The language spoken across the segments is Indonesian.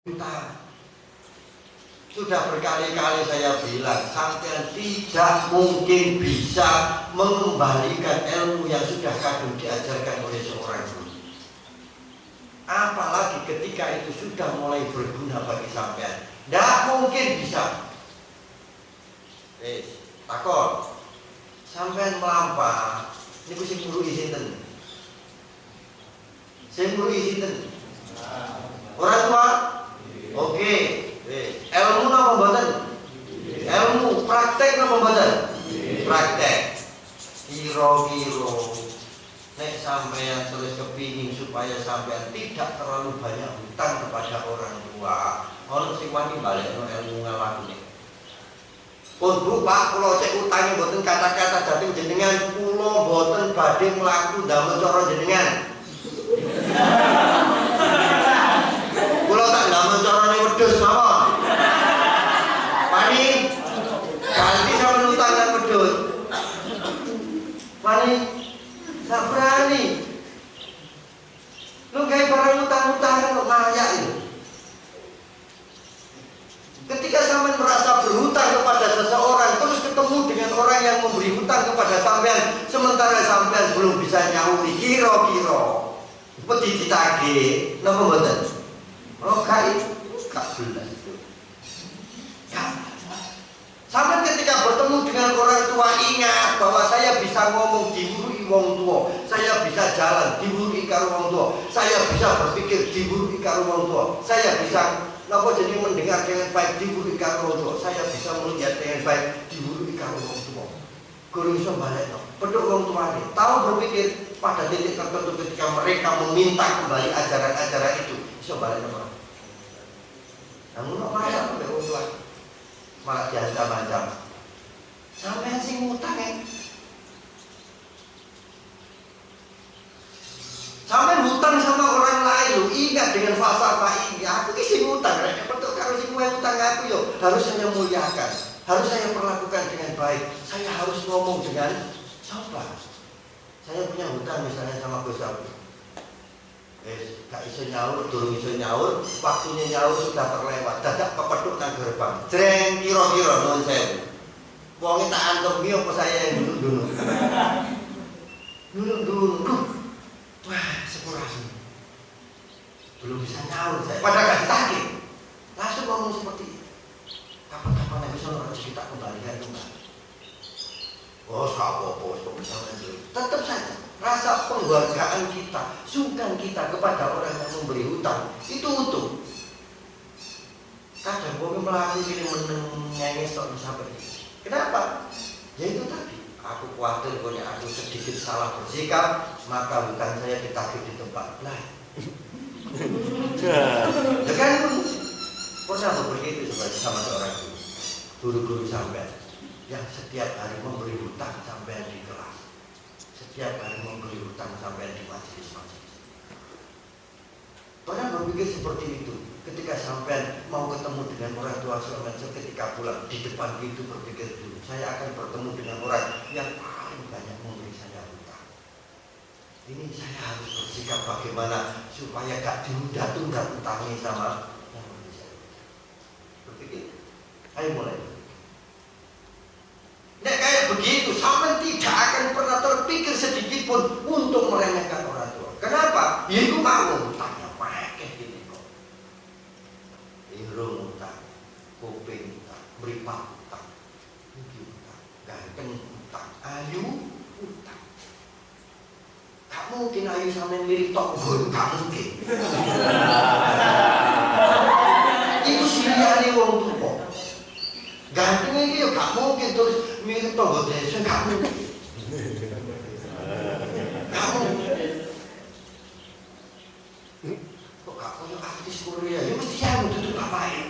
Utang. Sudah berkali-kali saya bilang, sampean tidak mungkin bisa mengembalikan ilmu yang sudah kadung diajarkan oleh seorang guru. Apalagi ketika itu sudah mulai berguna bagi sampean. Tidak mungkin bisa. Takut. Sampean melampah. Ini sing guru isinten. Sing guru isinten. Orang tua. Oke. Ilmu napa mboten? Ilmu praktek napa mboten? Praktek. Kira-kira nek sampean terus kepingin supaya sampean tidak terlalu banyak hutang kepada orang tua, ono sing wani balekno ilmu ngalakune. Pun Bu Pak, kula cek utange mboten kata-kata dhateng jenengan, kula mboten badhe mlaku ndamel cara jenengan. Kula tak ndamel carane wedhus mawon. Wani ganti sampeyan utang nang wedhus. Wani tak berani. Lu kayak barang utang-utang kok layak itu. Ketika sampean merasa berhutang kepada seseorang, terus ketemu dengan orang yang memberi hutang kepada sampean, sementara sampean belum bisa nyauri, kira-kira peti ditagih, napa mboten? Oh kai, gak jelas itu. Sampai ketika bertemu dengan orang tua, ingat bahwa saya bisa ngomong diburuki wong tua, saya bisa jalan diburuki karo wong tua, saya bisa berpikir diburuki karo wong tua, saya bisa napa jadi mendengar dengan baik diburuki karo wong tua, saya bisa melihat dengan baik diburuki karo wong tua. Guru iso balekno, pedhok wong tuane, tahu berpikir pada titik tertentu ketika mereka meminta kembali ajaran-ajaran itu, iso balekno. Namun kok malah sampai wong tua malah diancam-ancam. Sampeyan sing ngutang sampeyan hutang sama orang lain lho, ingat dengan falsafah ini. Aku ki sing ngutang, rek petuk karo sing kowe ngutang aku yo harus saya muliakan, harus saya perlakukan dengan baik. Saya harus ngomong dengan sopan. Saya punya hutang misalnya sama Gus Abi. Gak iso nyaur, durung iso nyaur, waktunya nyaur sudah terlewat, dadak kepethuk nang gerbang. Jreng kira-kira nuwun sewu. Wonge tak antum iki apa saya yang dulu-dulu. Dulu. Wah, sepurah. Belum bisa nyaur saya. Padahal gak ditagih. Langsung ngomong seperti itu. Kapan-kapan nek iso rezeki tak kembalikan kembali. Oh, gak apa-apa, kok bisa dulu. Tetap saja rasa penghargaan kita, sungkan kita kepada orang yang memberi hutang itu utuh. Kadang kami melakukan ini menengis tak sampai. Kenapa? Ya itu tadi. Aku khawatir kalau aku sedikit salah bersikap, maka hutang saya ditagih di tempat lain. Dengan pernah begitu sama seorang guru sampean yang setiap hari memberi hutang sampean di kelas. Setiap hari memberi hutang sampai di majelis-majelis. Pernah berpikir seperti itu ketika sampai mau ketemu dengan orang tua sampai seketika pulang di depan itu berpikir dulu, saya akan bertemu dengan orang yang paling banyak memberi saya hutang. Ini saya harus bersikap bagaimana supaya gak ditunda-tunda utangnya sama yang memberi saya. Berpikir, ayo mulai. Nek kayak begitu, sampai tidak akan pernah terpikir sedikit pun untuk meremehkan orang tua. Kenapa? Ya itu mau utangnya pakai gitu kok. Irung utang, kuping utang, meripat utang, mungkin utang, ganteng utang, ayu utang. Gak mungkin ayu sampai mirip tok bun, gak mungkin. Itu siliane wong tua. Ganteng ini ya gak mungkin terus mirip tonggo desa, gak mungkin. Gak mungkin. Kok gak punya artis Korea, ya mesti yang tutup apa-apa.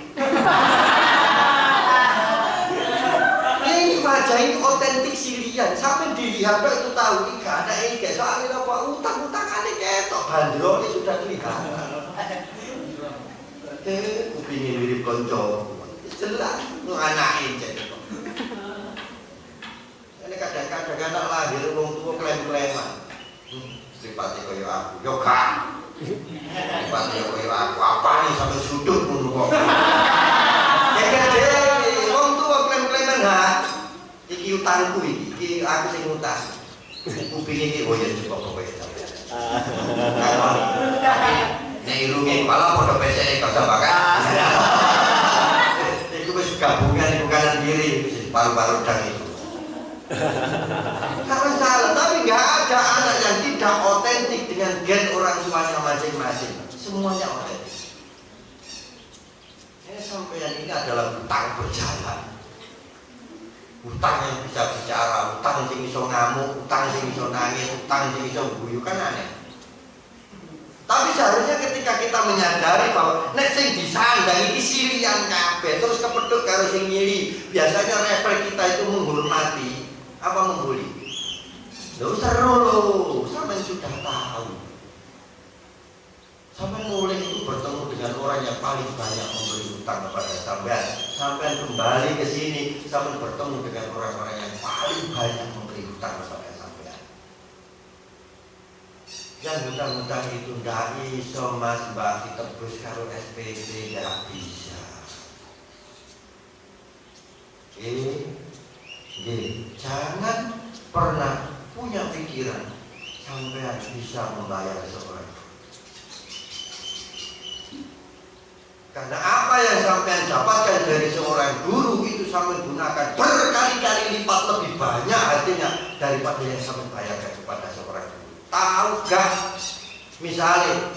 Ini wajah ini otentik silian, sampai dilihat itu tahu ini gak ada ini, soalnya apa utang-utangannya ketok, bandrolnya sudah kelihatan. Kupingin mirip konco. Jelas nganakin jadi kok. Ini kadang-kadang anak lahir wong tua klaim-klaiman. Sipate koyo aku, yo gak. Sipate koyo aku, apa nih sampai sudut ngono utangku iki aku sing ngutang. Kuping iki oh ya cukup kowe sampeyan. Nek irunge kepala padha peseke kok bakat. Iku wis gabungan iku kanan kiri paru-paru dan itu. Karena salah, tapi nggak ada anak yang tidak otentik dengan gen orang tuanya masing-masing. Semuanya otentik. Sampeyan ini adalah hutang berjalan. Hutang yang bisa bicara, hutang yang bisa ngamuk, hutang yang bisa nangis, hutang yang bisa guyu, kan aneh. Tapi seharusnya ketika kita menyadari bahwa nek sing disandang iki silian kabeh terus kepethuk karo sing nyili, biasanya refleks kita itu menghormati apa membuli. Lho seru lho, sampean sudah tahu. Sampai mulai itu bertemu dengan orang yang paling banyak memberi hutang kepada sampean. Sampean kembali ke sini, sampean bertemu dengan orang-orang yang paling banyak memberi hutang kepada sampean. Yang hutang-hutang itu ndak iso Mas Mbak ditebus karo SPP, ndak bisa. Jangan pernah punya pikiran sampean bisa membayar seseorang. Karena apa yang sampean dapatkan dari seorang guru itu sampean gunakan berkali-kali lipat lebih banyak hasilnya daripada yang sampean bayarkan kepada seorang guru. Tahu gak? Misalnya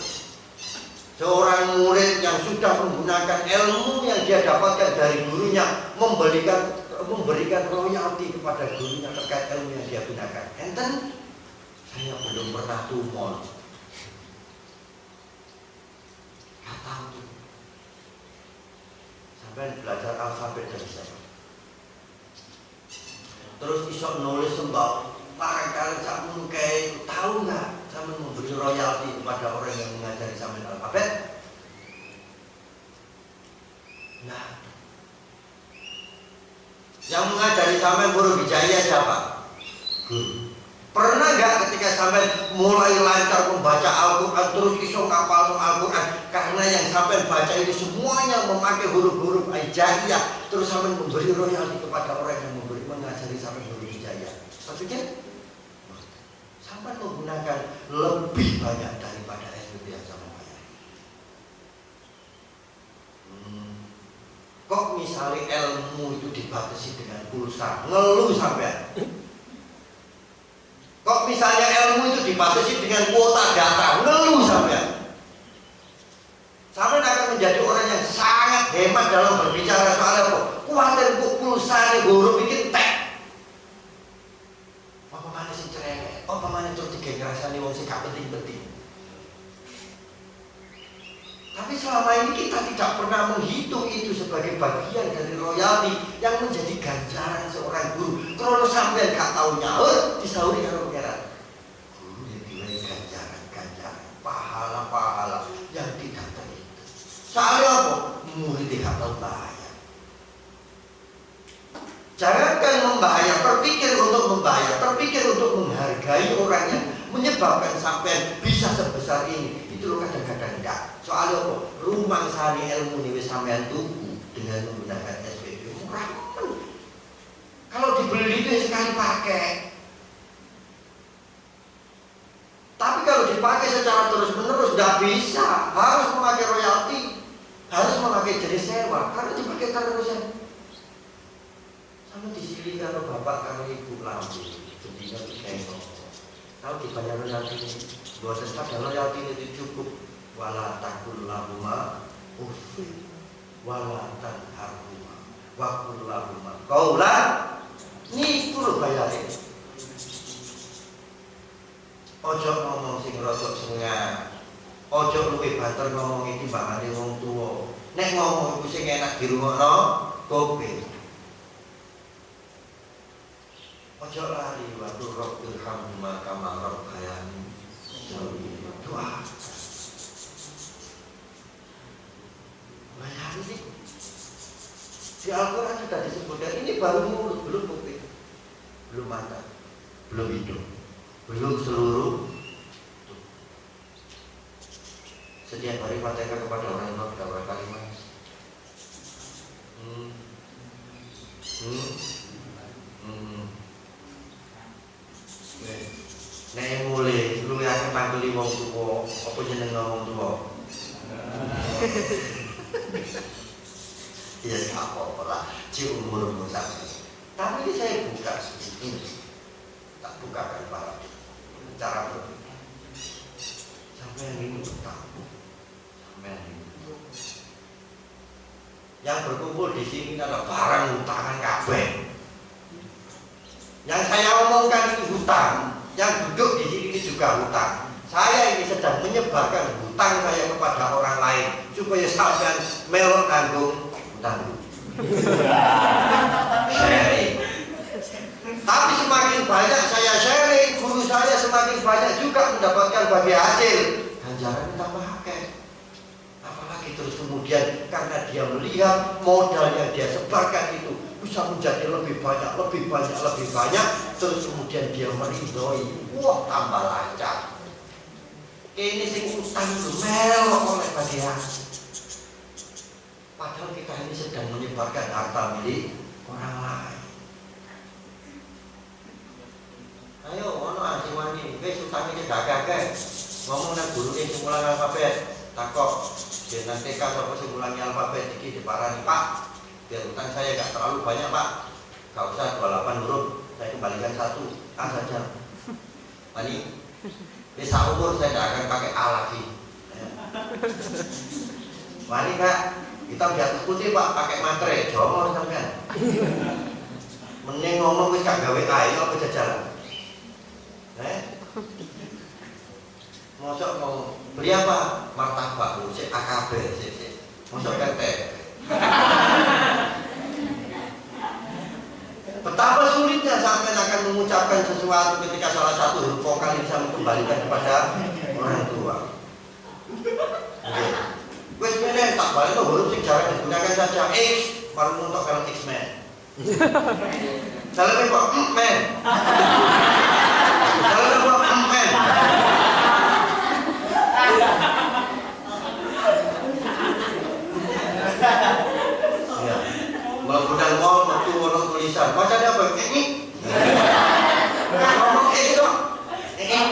seorang murid yang sudah menggunakan ilmu yang dia dapatkan dari gurunya memberikan royalti kepada gurunya terkait ilmu yang dia gunakan. Enten, saya belum pernah tumon. Gak tahu. Sampai belajar alfabet dari saya. Terus isok nulis sembah. Barangkali sampean kayak tahu nggak? Sampean memberi royalti kepada orang yang mengajari sampean alfabet. Nah, yang mengajari sampean Guru Wijaya siapa? Guru. Pernah nggak ketika sampean mulai lancar membaca Al-Quran terus iso ngapal Al-Quran karena yang sampean baca itu semuanya memakai huruf-huruf hijaiyah, terus sampean memberi royalti kepada orang yang mengajari sampean huruf hijaiyah. Tapi kan sampean menggunakan lebih banyak daripada SPP yang sama bayar. Kok misalnya ilmu itu dibatasi dengan pulsa, ngeluh sampean. Kok misalnya ilmu itu dibatasi dengan kuota data, ngeluh sampean. Sampean akan menjadi orang yang sangat hemat dalam berbicara soal apa? Kuatir pulsa nih huruf ini tek. Apa mana sih cerewet? Apa mana terus digegerasani wong sing gak penting-penting. Tapi selama ini kita tidak pernah menghitung itu sebagai bagian dari royalti yang menjadi ganjaran seorang guru. Kalau sampai gak tahu nyaur, disauri karo pangeran. Guru yang nilai ganjaran, pahala-pahala yang tidak terhitung. Soalnya apa? Murid gak tahu bayar. Jangankan membayar, terpikir untuk membayar, terpikir untuk menghargai orang yang menyebabkan sampai bisa sebesar ini. Itu loh kadang-kadang enggak. Soalnya apa? Rumah sari ilmu ini sampean tuku dengan menggunakan SPP murah. Kalau dibeli itu sekali pakai. Tapi kalau dipakai secara terus-menerus enggak bisa. Harus memakai royalti, harus memakai jenis sewa. Karena dipakai terus. Sama disini kalau bapak kalau ibu lampu, bendina dikengkong. Tahu dibayar royalti ini? Buatan pada royalti itu cukup. Wala takul lahuma uffin wala tanharhuma wa qul lahuma qaulan niku lho bayare. Ojo ngomong sing rada sengah. Ojo luwih banter ngomong iki timbangane wong tuwa. Nek ngomong iku sing enak dirungokno kowe. Ojo lali wa turabbil hamma kama rabbayani. Doa. Bayar ini di Al-Quran sudah disebutkan. Ini baru mulut, belum kuping, belum mata, belum hidung, belum seluruh. Setiap hari Fatihah kepada orang tua berapa kali mas? Ya nggak apa-apa lah, umur sampai. Tapi ini saya buka ini, tak bukakan para cara berpikir. Sampai yang ini bertamu, sampai yang ini. Yang berkumpul di sini adalah barang hutangan kabeh. Yang saya omongkan itu hutang, yang duduk di sini ini juga hutang. Saya ini sedang menyebarkan hutang saya kepada orang lain supaya sampean melok nanggung hutang. Sharing. Tapi semakin banyak saya sharing, guru saya semakin banyak juga mendapatkan bagi hasil. Ganjaran tambah akeh. Apalagi terus kemudian karena dia melihat modal yang dia sebarkan itu bisa menjadi lebih banyak, lebih banyak, lebih banyak. Terus kemudian dia meridhoi, wah tambah lancar. Ini sing utang melok oleh bagian. Padahal kita ini sedang menyebarkan harta milik orang lain. Ayo, ono sing wani, wis utange cedhak-cedhak. Ngomong nang gurune sing mulang alfabet, takok, jeneng TK sapa sing mulangi alfabet iki diparani, Pak. Biar utang saya enggak terlalu banyak, Pak. Enggak usah 28 huruf, saya kembalikan 1 A saja. Wani, bisa umur saya tidak akan pakai A lagi. Wani Kak, kita biar putih Pak, pakai matre, jomor sampean. Mending ngomong wis gak gawe ae apa jajalan. Mosok mau beli apa? Martabak, sik AKB sik. Mosok tempe. Betapa sulitnya sampai akan mengucapkan sesuatu ketika salah satu huruf vokal bisa mengembalikan kepada orang tua. Wes meneh tak balik tuh huruf sing jarang digunakan saja. X, baru untuk film X-Men. Salah kok men. Salah kok men. Ya. Melakukan mall waktu ono tulisan. Bacanya apa? Ini. Ngomong X dong. Ini.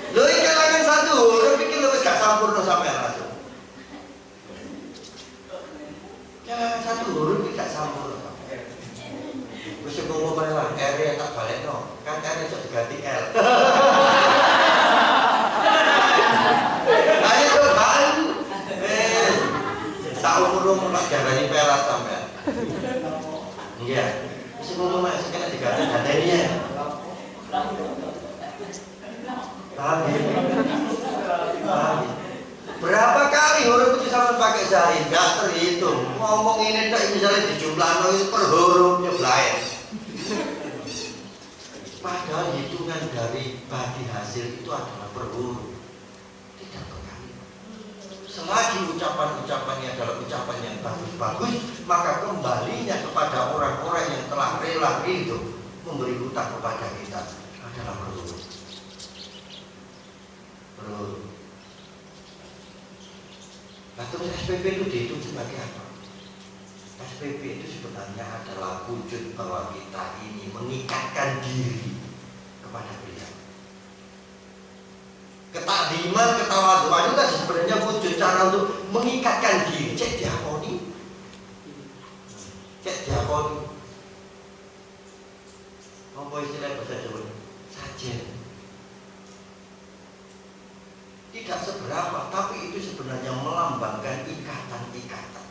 Lho iki kalangan satu, saya pikir lu wis gak sampurna sampai langsung. Kalangan satu huruf iki gak sampurna. Wis ngomong bae lah, R tak balekno. Kan R iso diganti L. Ayo cobaan. Saumur tak jarani pelat sampean. Iya. Wis ngomong mak sekene diganti gandeni ya. Paham. Berapa kali huruf itu sama pakai sehari? Nggak terhitung. Ngomong ini tak misalnya dijumlahno itu per hurufnya belain. Padahal hitungan dari bagi hasil itu adalah per huruf, tidak per kali. Selagi ucapan-ucapannya adalah ucapan yang bagus-bagus, maka kembalinya kepada orang-orang yang telah rela itu memberi hutang kepada kita adalah per huruf. Nah terus SPP itu dihitung sebagai apa? SPP itu sebenarnya adalah wujud bahwa kita ini mengikatkan diri kepada beliau. Ketakdiman, ketawaduan itu kan sebenarnya wujud cara untuk mengikatkan diri. Cek diakoni, apa istilah bahasa Jawa? Sajen. Tidak seberapa, tapi itu sebenarnya melambangkan ikatan-ikatan.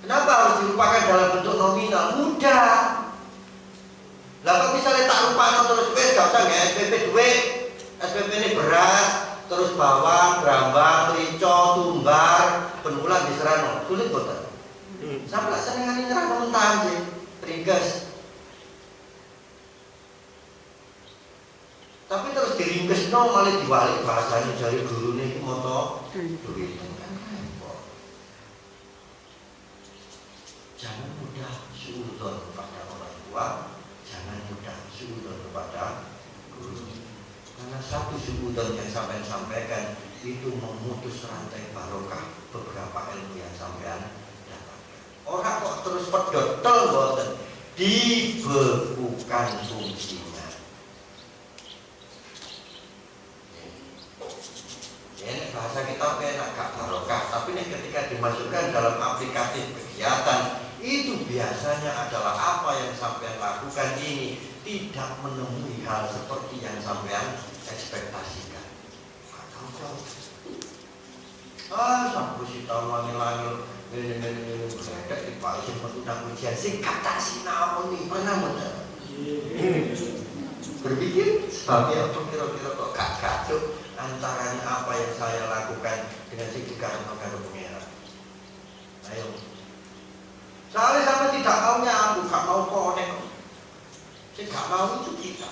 Kenapa harus dilupakan dalam bentuk nominal? Mudah. Lah kok misalnya tak lupa terus wis gak usah nggak SPP duit. SPP ini beras, terus bawang, brambang, rico, tumbar, penulan diserano. Sulit boten. Sampai senengane nyerah mentah sih. Ringkes. Tapi terus diringkes malah diwalik bahasanya dari guru ini moto duit kan repot. Jangan mudah suudzon kepada orang tua, jangan mudah suudzon kepada guru. Karena satu suudzon yang sampean sampaikan itu memutus rantai barokah beberapa ilmu yang sampean dapatkan. Orang kok terus pedot tel boten dibekukan. bukan fungsinya. Ini bahasa kita enak gak barokah, tapi ini ketika dimasukkan dalam aplikatif kegiatan, itu biasanya adalah apa yang sampean lakukan ini tidak menemui hal seperti yang sampean ekspektasikan. Sampai si tahun wangi-wangi ini beredek di paling penundang ujian singkat tak sinau nih, mana mana berpikir sebabnya apa kira-kira kok gak gaduh antaranya apa yang saya lakukan dengan si dikarenakan karo pengeran. Ayo, soalnya sampai tidak maunya aku gak mau konek, si gak mau itu kita.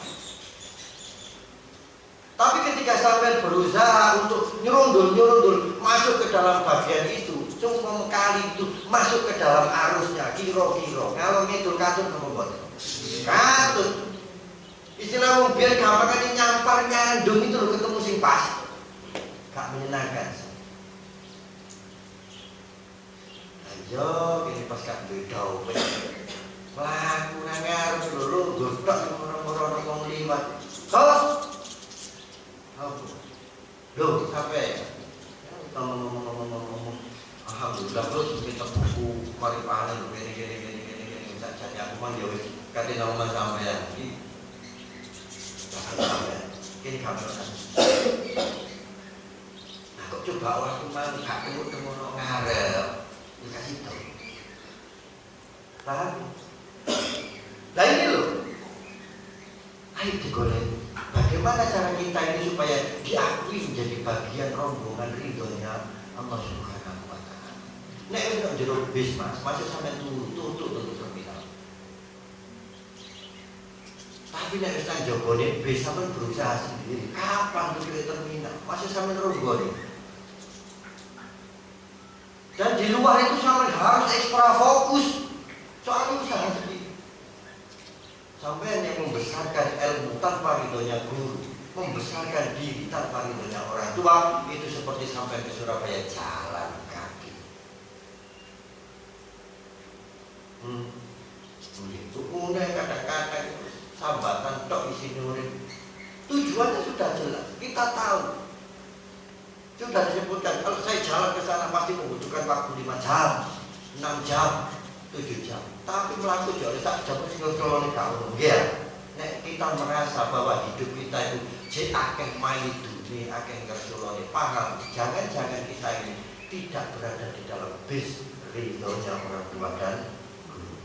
Tapi ketika sampai berusaha untuk nyerundul masuk ke dalam bagian itu, sungguh kali itu masuk ke dalam arusnya, kiro-kiro, kalau ngidul katut membuat katut. Istilah wong biar gampang kan nyampar nyandung itu loh, ketemu sing pas, gak menyenangkan. Ayo, ini pas gak beda, melaku nangar seluruh duduk orang-orang ngomong liwat. Loh, sampai ngomong alhamdulillah terus kita buku mari panen gini saja aku mah ya wis kate nama sampean iki ini kamu kan aku coba waktu malam gak ketemu ngarep dikasih tahu paham nah ini loh ayo digoleng bagaimana cara kita ini supaya diakui menjadi bagian rombongan ridhonya Allah Subhanahu wa Ta'ala. Nek wis nang jero bis Mas, masuk sampe tutuk terminal. Tapi nek wis nang jogone bis sampe berusaha sendiri, kapan tuh ke terminal? Masih sampe ronggone. Dan di luar itu sampe harus ekstra fokus soal usaha sendiri. Sampai yang membesarkan ilmu tanpa ridhonya guru, membesarkan diri tanpa ridhonya orang tua, itu seperti sampai ke Surabaya jalan kaki. Itu udah kadang-kadang sambatan tok isi nurin. Tujuannya sudah jelas, kita tahu. Sudah disebutkan kalau saya jalan ke sana pasti membutuhkan waktu 5 jam, 6 jam, 7 jam. Tapi melaku jauh sak jam sing kalau ya. Nek kita merasa bahwa hidup kita itu jek akeh main dunia, akeh kersolone, paham. Jangan-jangan kita ini tidak berada di dalam bis ridhonya orang tua dan guru.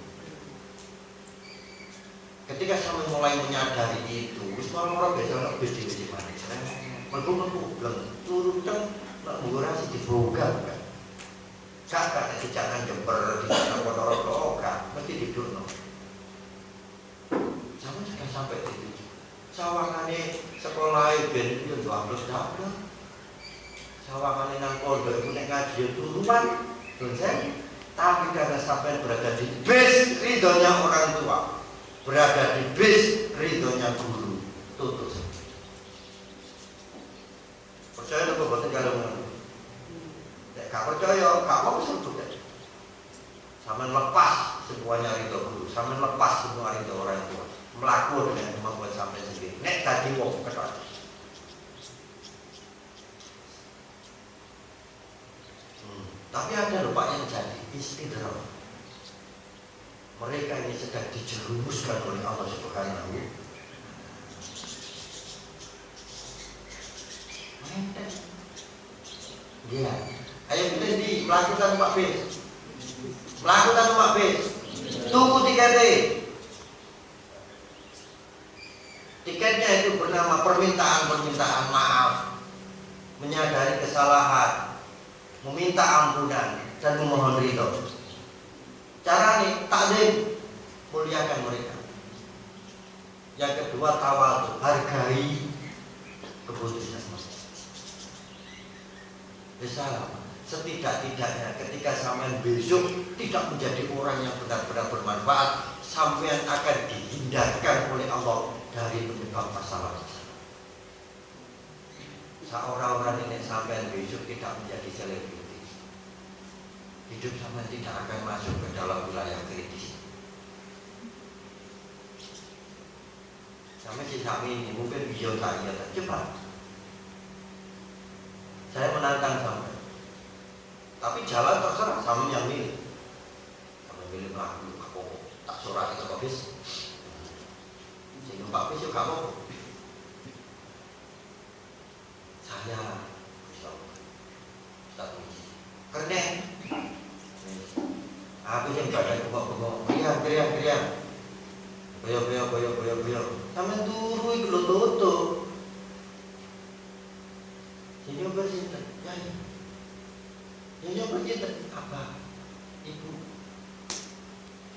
Ketika saya mulai menyadari itu, orang-orang biasa nggak bis di mana. Mereka belum turun teng, nggak mengurasi dibuka kan. Kakak di jangan jemper di sana kotor kak mesti didurno. Sama sudah sampai di situ. Sawangane sekolah ben itu 12 tahun. Sawangane nang pondok itu nek ngaji turunan dosen. Tapi karena sampai berada di bis ridhonya orang tua, berada di bis ridhonya guru, tutup. Percaya atau boten kalau gak percaya, gak mau sentuh deh. Sampeyan lepas semuanya ridho guru, sampeyan lepas semua ridho orang tua. Melaku dengan kemampuan sampeyan sendiri. Nek tadi wong ketok. Tapi ada lupa yang jadi istidrak. Mereka ini sedang dijerumuskan oleh Allah Subhanahu wa Ta'ala. Dia ayo kita di melakukan Pak Bis, melakukan Pak Bis, tunggu tiketnya. Tiketnya itu bernama permintaan maaf, menyadari kesalahan, meminta ampunan dan memohon ridho. Cara nih takdim, muliakan mereka. Yang kedua tawadhu, hargai keputusan. Besar. Setidak-tidaknya ketika sampean besok tidak menjadi orang yang benar-benar bermanfaat, sampean akan dihindarkan oleh Allah dari penyebab masalah-masalah. Seorang-orang ini sampean besok tidak menjadi selebritis, hidup sampean tidak akan masuk ke dalam wilayah kritis. Sampai si kami ini mungkin bisa tanya, cepat. Saya menantang sampai. Tapi jalan terserah sama yang milih. Sama milih melaku, aku tak surat itu kok bis. Sehingga Pak bis juga kamu. Saya Ustaz Muji. Keren. Aku yang badan bengok-bengok. Kriang. Boyo. Sampai turu itu lho tutup. Sini bersinten, Yai. Yang bersinten apa? Ibu.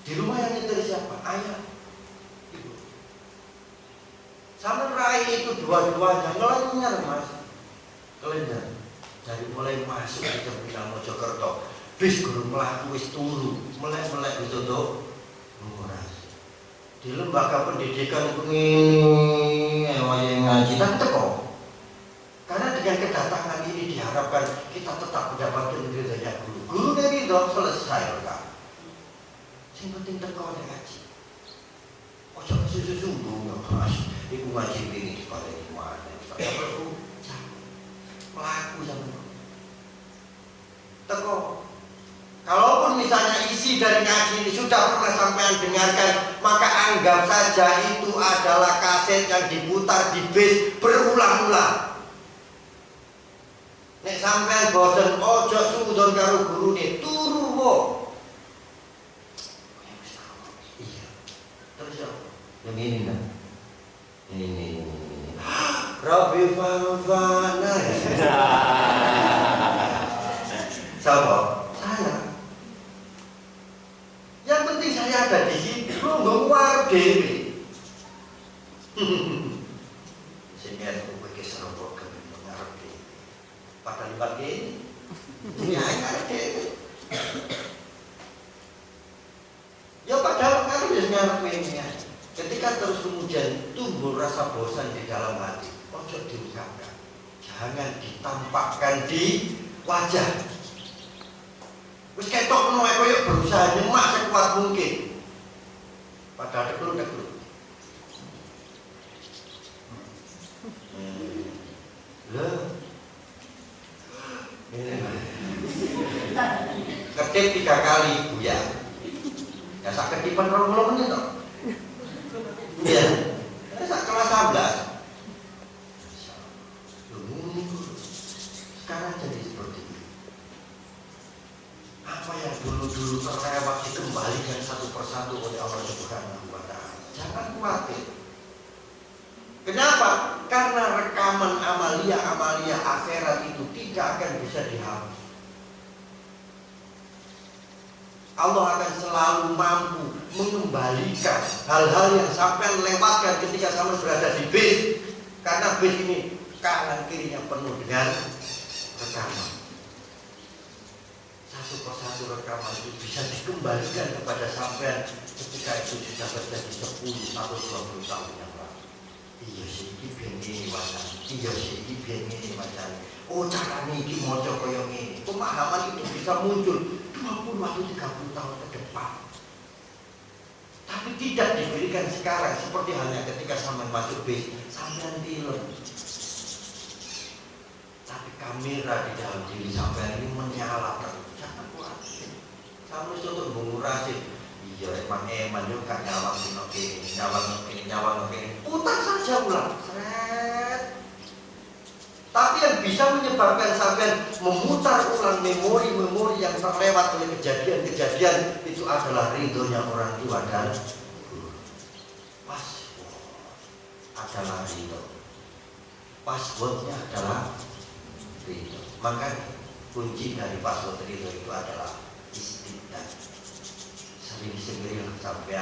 Di rumah yang nyetir siapa? Ayah. Ibu. Sama rai itu dua-duanya ngelenyar mas. Ngelenyar. Dari mulai masuk ke terminal Mojokerto, bis gurung melaku wis turu, melek-melek wis tutup. Di lembaga pendidikan itu yang ngaji tak teko. Karena dengan kedatangan ini diharapkan kita tetap mendapatkan ridhonya guru. Guru dari itu selesai kan. Sing penting teko nek ngaji. Ojo susu-susu mas. Ibu ngaji ini di sekolah di mana? Saya perlu pelaku sama teko. Kalaupun misalnya isi dari ngaji ini sudah pernah sampean dengarkan, maka anggap saja itu adalah kaset yang diputar di bis berulang-ulang. Nek sampean bosen ojo sudon karo gurune, turu kok. Iya. Terus ya. Yang ini nah. Ini. Rabbi fa'fana. Siapa? Saya. Yang penting saya ada di sini, lu nggak dewi. Sehingga aku pakai serobot ke ngarep dewi. Padahal libat gini, ya ngarep dewi. Ya padahal kan dia ngarep ini. Ketika terus kemudian tumbuh rasa bosan di dalam hati, ojo diungkapkan, jangan ditampakkan di wajah. Wis ketok no koyo berusaha nyemak sekuat mungkin. Padahal tekluk. Lah. Ketip 3 kali Buya. Ya sak ketipan 20 menit toh. Iya. Sak kelas 11. Sekarang jadi seperti ini. Apa yang dulu-dulu terlewat dikembalikan satu persatu oleh Allah Subhanahu wa Ta'ala. Jangan khawatir. Kenapa? Karena rekaman amalia akhirat itu tidak akan bisa dihapus. Allah akan selalu mampu mengembalikan hal-hal yang sampai lewatkan ketika sampai berada di bis. Karena bis ini kanan kirinya penuh dengan rekaman. Satu persatu rekaman itu bisa dikembalikan kepada sampean ketika itu sudah terjadi 10 atau 20 tahun yang lalu. Iya sih, ini biar wacana. Iya sih, ini biar wacana. Oh caranya ini moco koyong ini. Pemahaman itu bisa muncul 20 atau 30 tahun ke depan. Tapi tidak diberikan sekarang. Seperti halnya ketika sampean masuk bis, sampean film. Tapi kamera di dalam diri sampean ini menyala terus. Kamu tutup mengurasi, iya emang juga nyawang ini, putar saja ulang, seret. Tapi yang bisa menyebabkan sampai memutar ulang memori-memori yang terlewat oleh kejadian-kejadian itu adalah ridhonya orang tua dan guru. Password adalah ridho. Passwordnya adalah ridho. Maka kunci dari password ridho itu adalah istiqomah. Sering-sering sampai